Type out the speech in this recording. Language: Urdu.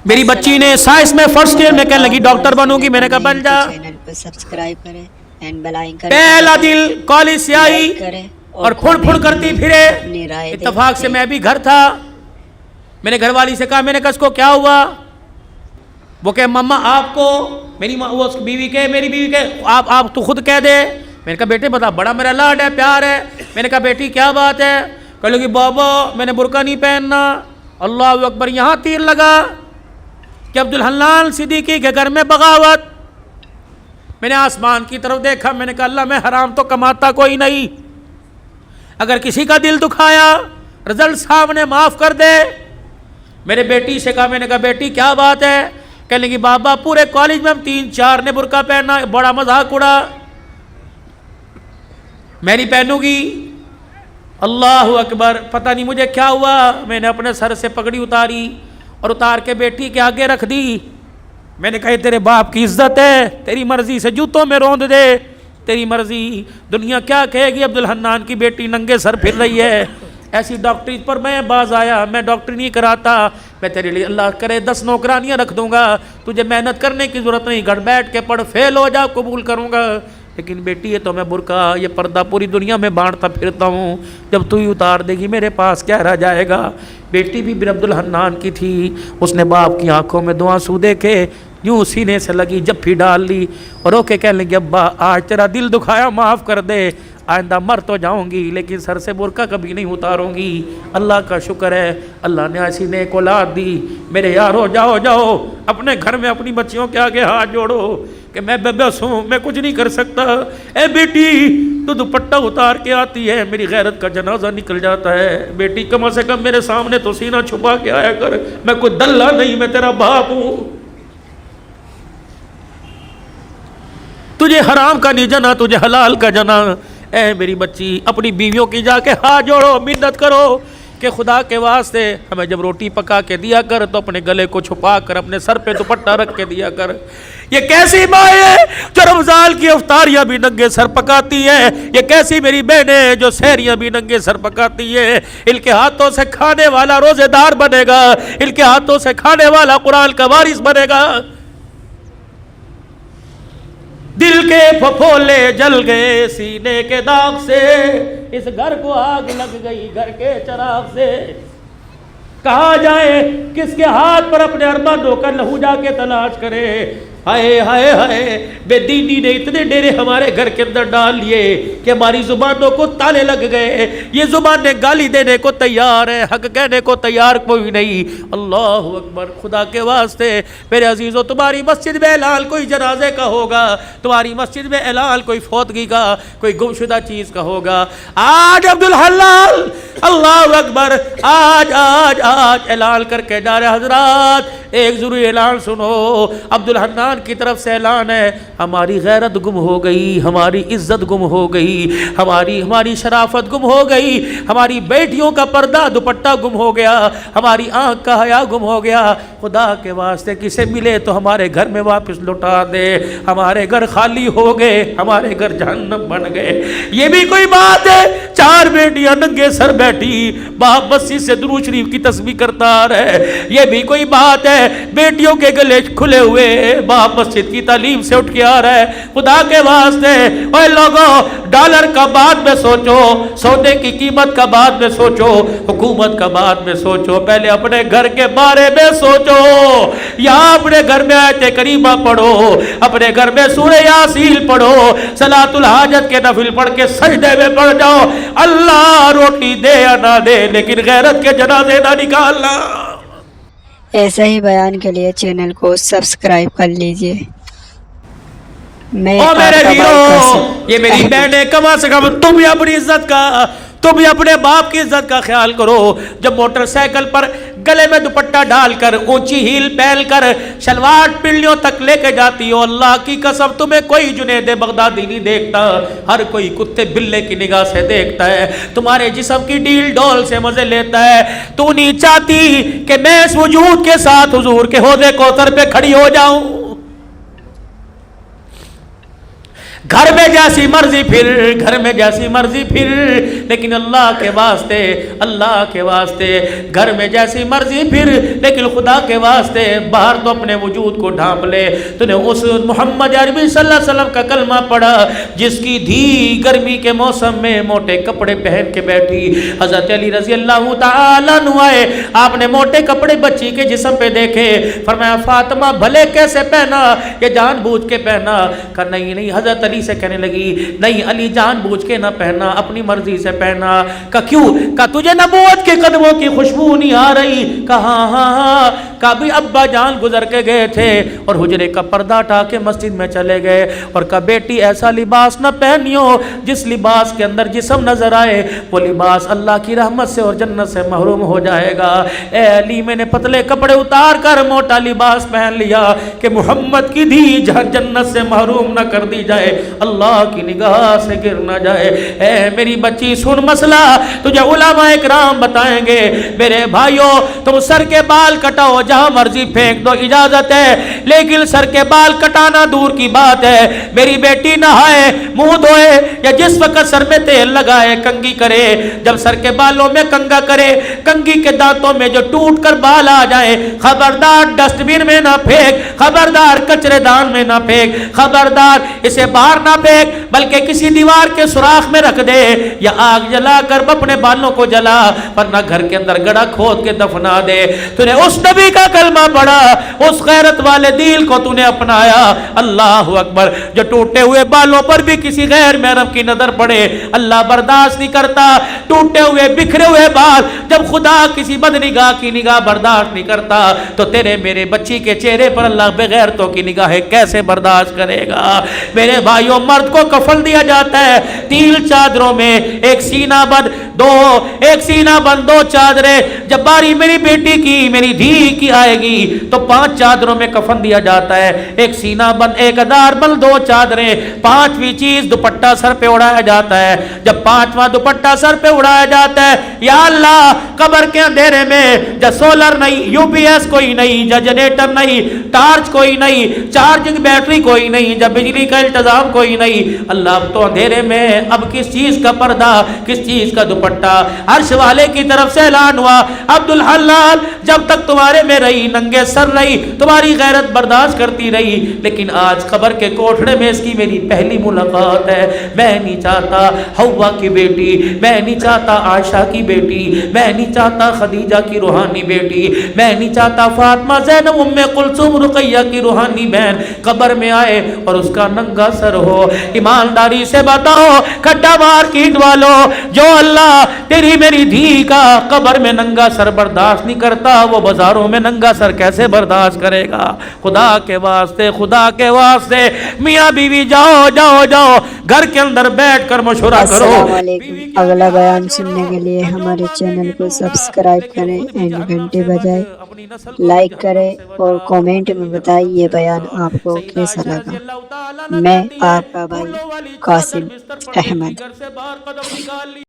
میری بچی نے سائنس میں فرسٹ ایئر میں کہنے لگی ڈاکٹر بنوں گی، میں نے کہا بن جا۔ چینل کو سبسکرائب کریں اینڈ بیل آئیکن پہلا دل کالج سے آئی اور پھڑ پھڑ کرتی پھرے۔ اتفاق سے میں بھی گھر تھا، میں نے گھر والی سے کہا، میں نے کہا اس کو کیا ہوا؟ وہ کہ مما آپ کو، میری بیوی کے، میری بیوی کے، آپ تو خود کہہ دے۔ میں نے کہا بیٹے بتا، بڑا میرا لاڈ ہے، پیار ہے۔ میں نے کہا بیٹی کیا بات ہے؟ کہہ لگی بابا میں نے برقع نہیں پہننا۔ اللہ اکبر، یہاں تیر لگا کہ عبدالحنان صدیقی کے گھر میں بغاوت۔ میں نے آسمان کی طرف دیکھا، میں نے کہا اللہ میں حرام تو کماتا کوئی نہیں، اگر کسی کا دل دکھایا رزلٹ صاحب نے معاف کر دے۔ میرے بیٹی سے کہا، میں نے کہا بیٹی کیا بات ہے؟ کہنے لگی بابا پورے کالج میں ہم 3-4 نے برقع پہنا، بڑا مذاق اڑا، میں نہیں پہنوں گی۔ اللہ اکبر، پتہ نہیں مجھے کیا ہوا، میں نے اپنے سر سے پگڑی اتاری اور اتار کے بیٹی کے آگے رکھ دی۔ میں نے کہا تیرے باپ کی عزت ہے، تیری مرضی سے جوتوں میں روند دے، تیری مرضی، دنیا کیا کہے گی عبدالحنان کی بیٹی ننگے سر پھر رہی ہے۔ ایسی ڈاکٹری پر میں باز آیا، میں ڈاکٹری نہیں کراتا، میں تیرے لیے اللہ کرے 10 نوکرانیاں رکھ دوں گا، تجھے محنت کرنے کی ضرورت نہیں، گھر بیٹھ کے پڑھ، فیل ہو جا قبول کروں گا۔ لیکن بیٹی یہ تو میں برقع، یہ پردہ پوری دنیا میں بانٹتا پھرتا ہوں، جب تو ہی اتار دے گی میرے پاس کیا رہ جائے گا۔ بیٹی بھی بن عبدالحنان کی تھی، اس نے باپ کی آنکھوں میں 2 آنسو دیکھے، یوں سینے سے لگی جپھی ڈال لی اور رو کے کہنے لگی ابا آج تیرا دل دکھایا معاف کر دے، آئندہ مر تو جاؤں گی لیکن سر سے برقع کبھی نہیں اتاروں گی۔ اللہ کا شکر ہے اللہ نے ایسی نیک اولاد دی۔ میرے یارو جاؤ اپنے گھر میں اپنی بچیوں کے آگے ہاتھ جوڑو کہ میں بے بس ہوں، میں کچھ نہیں کر سکتا۔ اے بیٹی تو دوپٹہ اتار کے آتی ہے، میری غیرت کا جنازہ نکل جاتا ہے۔ بیٹی کم سے کم میرے سامنے تو سینہ چھپا کے آیا کر، میں کوئی دلہ نہیں، میں تیرا باپ ہوں۔ تجھے حرام کا نہیں جنا، تجھے حلال کا جنا۔ اے میری بچی اپنی بیویوں کی جا کے ہاتھ جوڑو، منت کرو کہ خدا کے واسطے ہمیں جب روٹی پکا کے دیا کر تو اپنے گلے کو چھپا کر اپنے سر پہ دوپٹہ رکھ کے دیا کر۔ یہ کیسی ماں ہے جو رمضان کی افطاریاں بھی ننگے سر پکاتی ہے؟ یہ کیسی میری بہنیں جو سحریاں بھی ننگے سر پکاتی ہے؟ ان کے ہاتھوں سے کھانے والا روزے دار بنے گا، ان کے ہاتھوں سے کھانے والا قرآن کا وارث بنے گا۔ دل کے پھپھولے جل گئے سینے کے داغ سے، اس گھر کو آگ لگ گئی گھر کے چراغ سے۔ کہاں جائے، کس کے ہاتھ پر اپنے ارمانوں کا لہو جا کے تلاش کرے؟ ہائے ہائے ہائے، بے دینی نے اتنے ڈیرے ہمارے گھر کے اندر ڈال لیے کہ ہماری زبانوں کو تالے لگ گئے۔ یہ زبانیں گالی دینے کو تیار ہے، حق کہنے کو تیار کوئی نہیں۔ اللہ اکبر، خدا کے واسطے میرے عزیزو، تمہاری مسجد میں اعلان کوئی جنازے کا ہوگا، تمہاری مسجد میں اعلان کوئی فوتگی کا، کوئی گمشدہ چیز کا ہوگا، آج عبدالحلال اللہ اکبر آج اعلان کر کے جا رہے حضرات، ایک ضروری اعلان سنو۔ عبدالحنان کی طرف سے اعلان ہے، ہماری غیرت گم ہو گئی، ہماری عزت گم ہو گئی، ہماری شرافت گم ہو گئی، ہماری بیٹیوں کا پردہ دوپٹہ گم ہو گیا، ہماری آنکھ کا حیا گم ہو گیا۔ خدا کے واسطے کسے ملے تو ہمارے گھر میں واپس لوٹا دے، ہمارے گھر خالی ہو گئے، ہمارے گھر جہنم بن گئے۔ یہ بھی کوئی بات ہے؟ 4 بیٹیاں ننگے سر بیٹھی، باپ مسجد سے درود شریف کی تسبیح کرتا رہے، یہ بھی کوئی بات ہے؟ بیٹیوں کے گلے کھلے ہوئے، باپ مسجد کی تعلیم سے اٹھ کے آ رہا ہے۔ خدا کے واسطے اے لوگوں، ڈالر کا بعد میں سوچو، سونے کی قیمت کا بعد میں سوچو، حکومت کا بعد میں سوچو، پہلے اپنے گھر کے بارے میں سوچو۔ یہاں اپنے گھر میں آیت کریمہ پڑھو، اپنے گھر میں سورہ یاسین پڑھو، صلاۃ الحاجت کے نفل پڑھ کے سجدے میں پڑھ جاؤ۔ اللہ روٹی دے یا نہ دے لیکن غیرت کے جنازے نہ نکالنا۔ ایسا ہی بیان کے لیے چینل کو سبسکرائب کر لیجئے۔ میں او میرے آپ کا ویرو، یہ میری بہنیں کم سے کم تم بھی اپنی عزت کا، تم بھی اپنے باپ کی عزت کا خیال کرو۔ جب موٹر سائیکل پر گلے میں دوپٹہ ڈال کر، اونچی ہیل پہن کر، شلوار پنڈلیوں تک لے کے جاتی ہو، اللہ کی قسم تمہیں کوئی جنید بغدادی نہیں دیکھتا، ہر کوئی کتے بلے کی نگاہ سے دیکھتا ہے، تمہارے جسم کی ڈیل ڈول سے مزے لیتا ہے۔ تو نہیں چاہتی کہ میں اس وجود کے ساتھ حضور کے حوض کوثر پہ کھڑی ہو جاؤں؟ گھر میں جیسی مرضی پھر، گھر میں جیسی مرضی پھر، لیکن اللہ کے واسطے، اللہ کے واسطے گھر میں جیسی مرضی پھر، لیکن خدا کے واسطے باہر تو اپنے وجود کو ڈھانپ لے۔ تو نے اس محمد عربی صلی اللہ علیہ وسلم کا کلمہ پڑھا جس کی دھی گرمی کے موسم میں موٹے کپڑے پہن کے بیٹھی۔ حضرت علی رضی اللہ تعالیٰ عنہ آئے، آپ نے موٹے کپڑے بچی کے جسم پہ دیکھے، فرمایا فاطمہ بھلے کیسے پہنا، یہ جان بوجھ کے پہنا؟ کہا نہیں نہیں۔ حضرت علی سے کہنے لگی نہیں علی جان بوجھ کے نہ پہنا، اپنی مرضی سے پہنا۔ کہا کیوں؟ کہا تجھے نبوت کے قدموں کی خوشبو نہیں آ رہی؟ کہا ہاں ہاں۔ کہا بھی ابا جان گزر کے گئے تھے اور حجرے کا پردہ ہٹا کے مسجد میں چلے گئے، اور کہا بیٹی ایسا لباس نہ پہنیو جس لباس کے اندر جسم نظر آئے، وہ لباس اللہ کی رحمت سے اور جنت سے محروم ہو جائے گا۔ اے علی میں نے پتلے کپڑے اتار کر موٹا لباس پہن لیا کہ محمد کی دھی جنت سے محروم نہ کر دی جائے، اللہ کی نگاہ سے گر نہ جائے۔ اے میری بچی سن مسئلہ تجھے علماء اکرام بتائیں گے۔ میرے بھائیوں تم سر کے بال کٹاؤ جہاں مرضی پھینک دو، اجازت ہے، لیکن سر کے بال کٹانا دور کی بات ہے۔ میری بیٹی نہائے، منہ دھوئے یا جس وقت سر میں تیل لگائے کنگھی کرے، جب سر کے بالوں میں کنگھا کرے، کنگھی کے دانتوں میں جو ٹوٹ کر بال آ جائے، خبردار ڈسٹ بن میں نہ پھینک، خبردار کچرے دان میں نہ پھینک، خبردار اسے باہر نہ پھینک، بلکہ کسی دیوار کے سوراخ میں رکھ دے یا آگ جلا کر اپنے بالوں کو جلا، ورنہ گھر کے اندر گڑھا کھود کے دفنا دے۔ تو نے اس نبی کا کلمہ پڑھا، اس غیرت والے دین کو تو نے اپنایا۔ اللہ اکبر۔ جو ٹوٹے ہوئے بالوں پر بھی کسی غیر محرم کی نظر پڑے اللہ برداشت نہیں کرتا۔ ٹوٹے ہوئے بکھرے ہوئے بال جب خدا کسی بدنگاہ کی نگاہ برداشت نہیں کرتا تو تیرے میرے بچی کے چہرے پر اللہ بغیرتوں کی نگاہیں کیسے برداشت کرے گا؟ میرے بھائیوں مرد کو کفن دیا جاتا ہے 3 چادروں میں، ایک سینہ بند دو چادریں۔ جب باری میری بیٹی کی میری دھی کی آئے گی تو 5 چادروں میں کفن دیا جاتا ہے، ایک سینہ بند، ایک ادار بند، 2 چادریں، 5ویں چیز دوپٹہ سر پہ اڑایا جاتا ہے۔ جب 5واں دوپٹہ سر پہ اڑایا جاتا ہے، یا اللہ قبر کے اندھیرے میں جب سولر نہیں، یو پی ایس کوئی نہیں، جب جنریٹر نہیں، ٹارچ کوئی نہیں، چارجنگ بیٹری کوئی نہیں، جب بجلی کا انتظام کوئی نہیں، اللہ اب تو اندھیرے میں اب کس چیز کا پردہ، کس چیز کا دوپٹہ؟ عرش والے کی طرف سے اعلان ہوا عبدالحلال جب تک تمہارے میں رہی ننگے سر رہی، تمہاری غیرت برداشت کرتی رہی، لیکن آج قبر کے کوٹھڑے میں اس کی میری پہلی ملاقات ہے۔ میں نہیں چاہتا حوا کی بیٹی، میں نہیں چاہتا عائشہ کی بیٹی، میں نہیں چاہتا خدیجہ کی روحانی بیٹی، میں نہیں چاہتا فاطمہ زینب ام کلثوم رقیہ کی روحانی بہن قبر میں آئے اور اس کا ننگا سر ہو۔ ایمانداری سے بتاؤ کھڈا مارکیٹ والوں، جو اللہ تیری میری دھی کا قبر میں ننگا سر برداشت نہیں کرتا، وہ بازاروں میں ننگا سر کیسے برداشت کرے گا؟ خدا کے واسطے، خدا کے واسطے میاں بیوی جاؤ جاؤ جاؤ گھر کے اندر بیٹھ کر مشورہ کرو۔ السلام علیکم۔ اگلا بیان سننے کے لیے ہمارے چینل کو سبسکرائب کریں اینڈ گھنٹی بجائیں، لائک کریں اور کومنٹ میں بتائیں یہ بیان آپ کو کیسا لگا۔ میں آپ کا بھائی قاسم احمد۔